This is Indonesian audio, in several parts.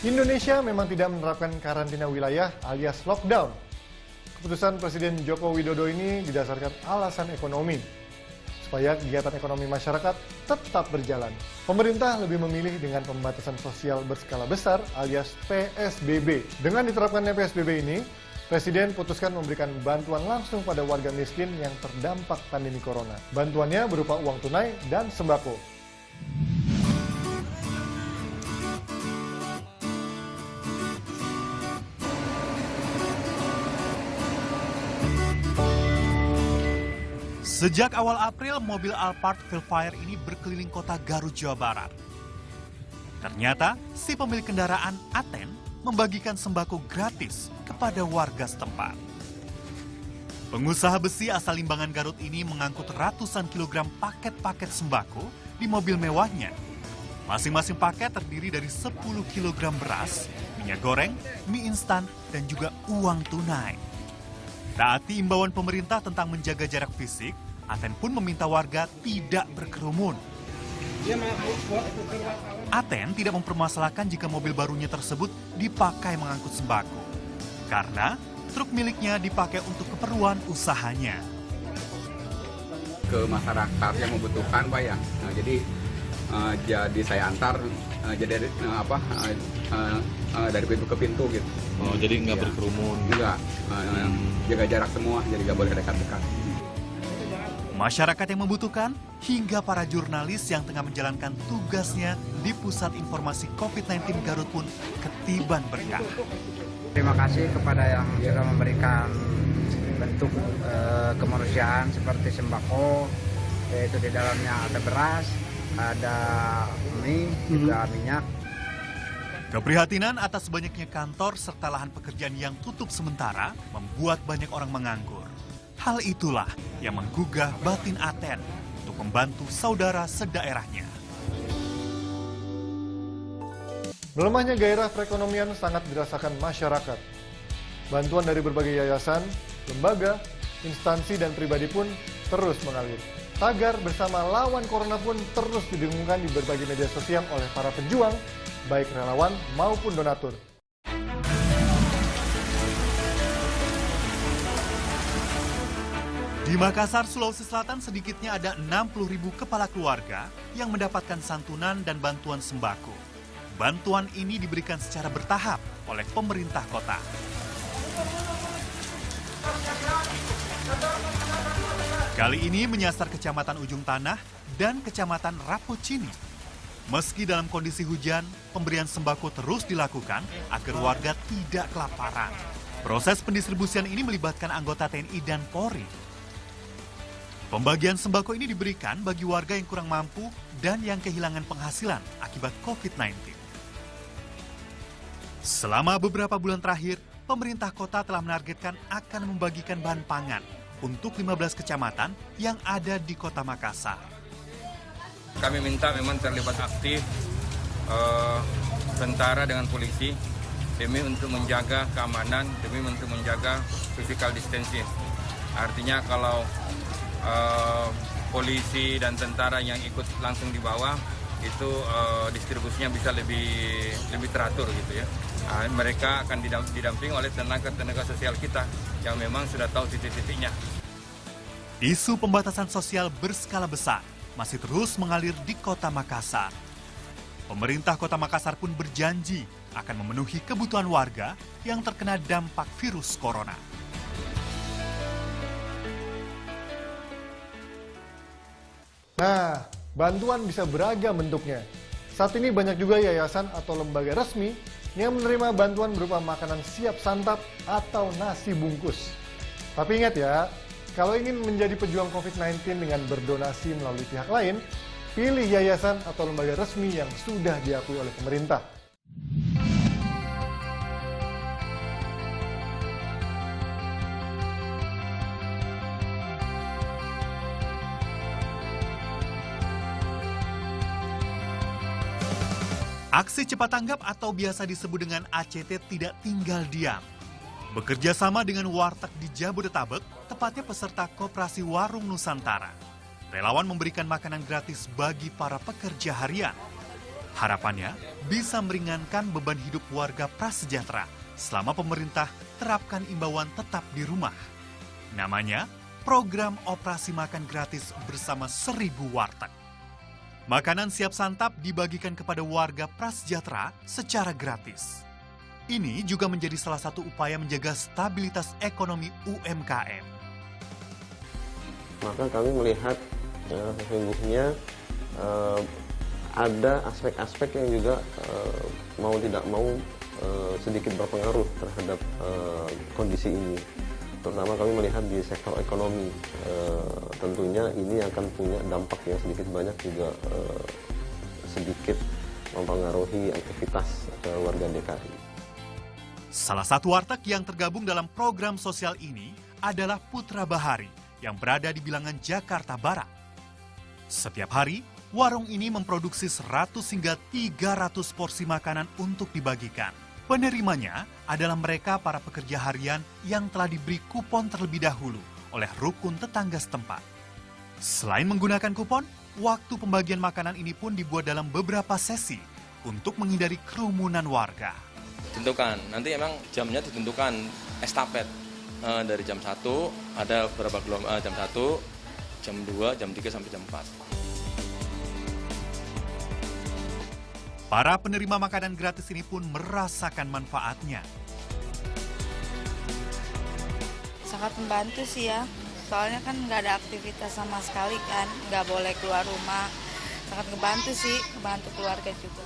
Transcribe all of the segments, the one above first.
Indonesia memang tidak menerapkan karantina wilayah alias lockdown. Keputusan Presiden Joko Widodo ini didasarkan alasan ekonomi, supaya kegiatan ekonomi masyarakat tetap berjalan. Pemerintah lebih memilih dengan pembatasan sosial berskala besar alias PSBB. Dengan diterapkannya PSBB ini, Presiden putuskan memberikan bantuan langsung pada warga miskin yang terdampak pandemi corona. Bantuannya berupa uang tunai dan sembako. Sejak awal April, mobil Alphard Velfire ini berkeliling kota Garut, Jawa Barat. Ternyata, si pemilik kendaraan, Aten, membagikan sembako gratis kepada warga setempat. Pengusaha besi asal Limbangan Garut ini mengangkut ratusan kilogram paket-paket sembako di mobil mewahnya. Masing-masing paket terdiri dari 10 kilogram beras, minyak goreng, mie instan, dan juga uang tunai. Taati imbauan pemerintah tentang menjaga jarak fisik, Aten pun meminta warga tidak berkerumun. Aten tidak mempermasalahkan jika mobil barunya tersebut dipakai mengangkut sembako, karena truk miliknya dipakai untuk keperluan usahanya. Ke masyarakat yang membutuhkan, Pak ya. Nah, jadi saya antar dari pintu ke pintu gitu. Oh, jadi nggak berkerumun? Enggak, jaga jarak semua, jadi nggak boleh dekat-dekat. Masyarakat yang membutuhkan, hingga para jurnalis yang tengah menjalankan tugasnya di Pusat Informasi COVID-19 Garut pun ketiban berkah. Terima kasih kepada yang sudah memberikan bentuk kemanusiaan seperti sembako, yaitu di dalamnya ada beras, ada mie, juga minyak. Keprihatinan atas banyaknya kantor serta lahan pekerjaan yang tutup sementara membuat banyak orang menganggur. Hal itulah yang menggugah batin Aten untuk membantu saudara sedaerahnya. Melemahnya gairah perekonomian sangat dirasakan masyarakat. Bantuan dari berbagai yayasan, lembaga, instansi, dan pribadi pun terus mengalir. Tagar bersama lawan corona pun terus didengungkan di berbagai media sosial oleh para pejuang, baik relawan maupun donatur. Di Makassar, Sulawesi Selatan sedikitnya ada 60.000 kepala keluarga yang mendapatkan santunan dan bantuan sembako. Bantuan ini diberikan secara bertahap oleh pemerintah kota. Kali ini menyasar Kecamatan Ujung Tanah dan Kecamatan Rapocini. Meski dalam kondisi hujan, pemberian sembako terus dilakukan agar warga tidak kelaparan. Proses pendistribusian ini melibatkan anggota TNI dan Polri. Pembagian sembako ini diberikan bagi warga yang kurang mampu dan yang kehilangan penghasilan akibat COVID-19. Selama beberapa bulan terakhir, pemerintah kota telah menargetkan akan membagikan bahan pangan untuk 15 kecamatan yang ada di kota Makassar. Kami minta memang terlibat aktif tentara dengan polisi demi untuk menjaga keamanan, demi untuk menjaga physical distancing. Artinya kalau polisi dan tentara yang ikut langsung di bawah itu distribusinya bisa lebih teratur gitu ya. Mereka akan didampingi oleh tenaga sosial kita yang memang sudah tahu titik-titiknya. Isu pembatasan sosial berskala besar masih terus mengalir di kota Makassar. Pemerintah kota Makassar pun berjanji akan memenuhi kebutuhan warga yang terkena dampak virus corona. Nah, bantuan bisa beragam bentuknya. Saat ini banyak juga yayasan atau lembaga resmi yang menerima bantuan berupa makanan siap santap atau nasi bungkus. Tapi ingat ya, kalau ingin menjadi pejuang COVID-19 dengan berdonasi melalui pihak lain, pilih yayasan atau lembaga resmi yang sudah diakui oleh pemerintah. Aksi cepat tanggap atau biasa disebut dengan ACT tidak tinggal diam. Bekerja sama dengan warteg di Jabodetabek, tepatnya peserta Koperasi Warung Nusantara. Relawan memberikan makanan gratis bagi para pekerja harian. Harapannya bisa meringankan beban hidup warga prasejahtera selama pemerintah terapkan imbauan tetap di rumah. Namanya Program Operasi Makan Gratis bersama 1000 warteg. Makanan siap santap dibagikan kepada warga prasejahtera secara gratis. Ini juga menjadi salah satu upaya menjaga stabilitas ekonomi UMKM. Maka kami melihat sesungguhnya ada aspek-aspek yang juga mau tidak mau sedikit berpengaruh terhadap kondisi ini. Terutama kami melihat di sektor ekonomi, tentunya ini akan punya dampak yang sedikit banyak juga sedikit mempengaruhi aktivitas warga DKI. Salah satu warteg yang tergabung dalam program sosial ini adalah Putra Bahari yang berada di bilangan Jakarta Barat. Setiap hari, warung ini memproduksi 100 hingga 300 porsi makanan untuk dibagikan. Penerimanya adalah mereka para pekerja harian yang telah diberi kupon terlebih dahulu oleh rukun tetangga setempat. Selain menggunakan kupon, waktu pembagian makanan ini pun dibuat dalam beberapa sesi untuk menghindari kerumunan warga. Tentukan, nanti emang jamnya ditentukan estafet dari jam 1, ada beberapa gelombang jam 1, jam 2, jam 3 sampai jam 4. Para penerima makanan gratis ini pun merasakan manfaatnya. Sangat membantu sih ya, soalnya kan nggak ada aktivitas sama sekali kan, nggak boleh keluar rumah. Sangat ngebantu sih, ngebantu keluarga juga.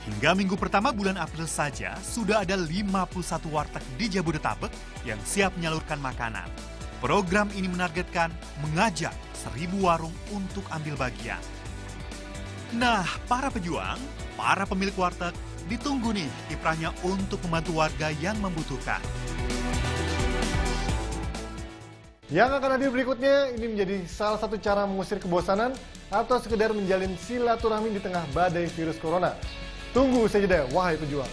Hingga minggu pertama bulan April saja, sudah ada 51 warteg di Jabodetabek yang siap menyalurkan makanan. Program ini menargetkan mengajak 1000 warung untuk ambil bagian. Nah, para pejuang, para pemilik warteg, ditunggu nih kiprahnya untuk membantu warga yang membutuhkan. Yang akan hadir berikutnya ini menjadi salah satu cara mengusir kebosanan atau sekedar menjalin silaturahmi di tengah badai virus corona. Tunggu saja deh, wahai pejuang.